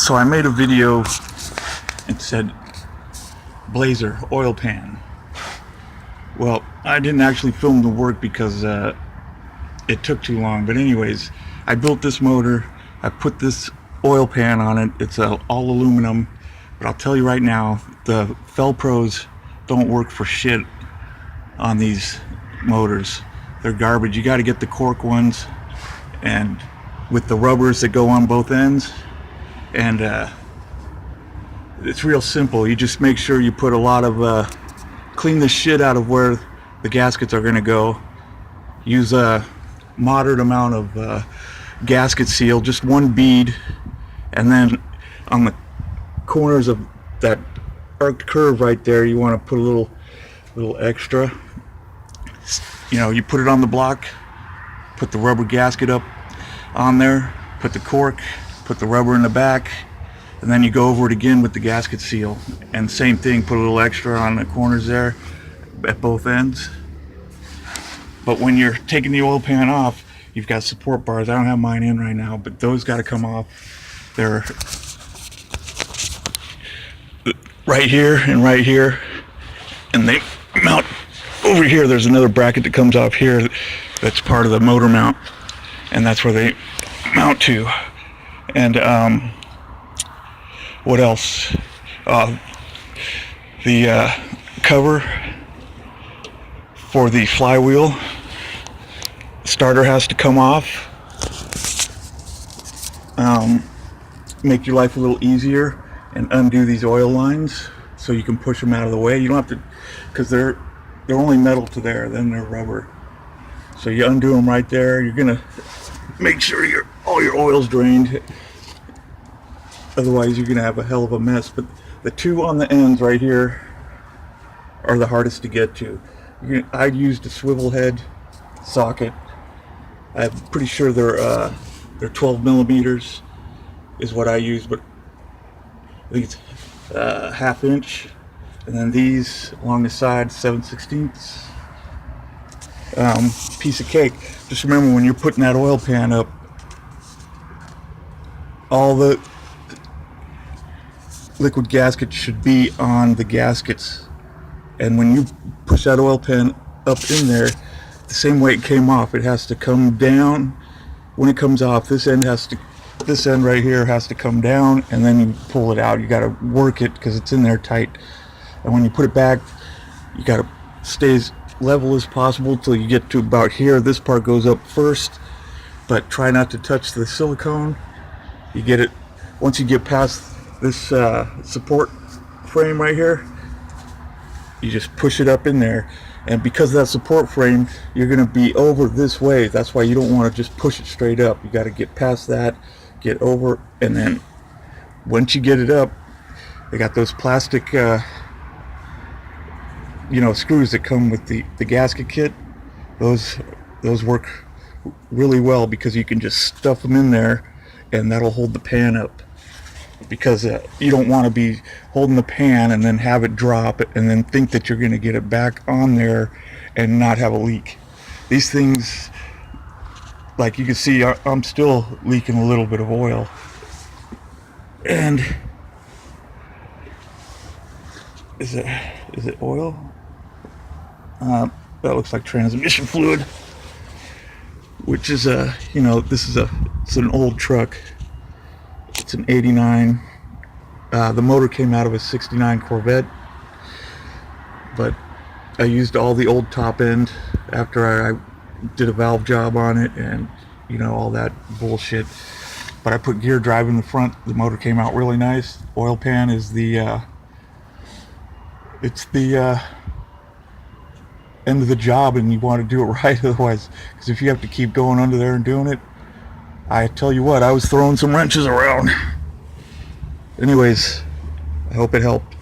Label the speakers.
Speaker 1: So I made a video and said Blazer oil pan. Well, I didn't actually film the work because it took too long, but anyways, I built this motor, I put this oil pan on it. It's all aluminum, but I'll tell you right now, the Felpros don't work for shit on these motors. They're garbage. You got to get the cork ones and with the rubbers that go on both ends, and it's real simple. You just make sure you put a lot of clean the shit out of where the gaskets are going to go. Use a moderate amount of gasket seal, just one bead, and then on the corners of that arced curve right there, you want to put a little extra. You know, you put it on the block, put the rubber gasket up on there, put the cork, put the rubber in the back, and then you go over it again with the gasket seal, and same thing, put a little extra on the corners there at both ends. But when you're taking the oil pan off, you've got support bars. I don't have mine in right now, but those got to come off. They're right here and right here, and they mount over here. There's another bracket that comes off here that's part of the motor mount, and that's where they mount to. And what else? The cover for the flywheel starter has to come off. Make your life a little easier and undo these oil lines so you can push them out of the way. You don't have to, because they're only metal to there, then they're rubber. So you undo them right there. You're gonna make sure all your oil's drained. Otherwise you're gonna have a hell of a mess. But the two on the ends right here are the hardest to get to. I used a swivel head socket. I'm pretty sure they're 12 millimeters is what I use, but I think it's ½ inch, and then these along the side 7/16. Piece of cake. Just remember, when you're putting that oil pan up, all the liquid gasket should be on the gaskets, and when you push that oil pan up in there, the same way it came off, it has to come down. When it comes off, this end right here has to come down, and then you pull it out. You got to work it because it's in there tight, and when you put it back, you got to stay as level as possible till you get to about here. This part goes up first, but try not to touch the silicone. You get it once you get past this support frame right here, you just push it up in there, and because of that support frame, you're going to be over this way. That's why you don't want to just push it straight up. You got to get past that, get over, and then once you get it up, they got those plastic screws that come with the gasket kit. Those work really well because you can just stuff them in there and that'll hold the pan up, because you don't want to be holding the pan and then have it drop and then think that you're going to get it back on there and not have a leak. These things, like you can see, I'm still leaking a little bit of oil, and is it oil? That looks like transmission fluid, which is it's an old truck. It's an 89. The motor came out of a 69 Corvette, but I used all the old top end after I did a valve job on it and all that bullshit. But I put gear drive in the front. The motor came out really nice. Oil pan is the end of the job, and you want to do it right. Otherwise, because if you have to keep going under there and doing it, I tell you what, I was throwing some wrenches around. Anyways, I hope it helped.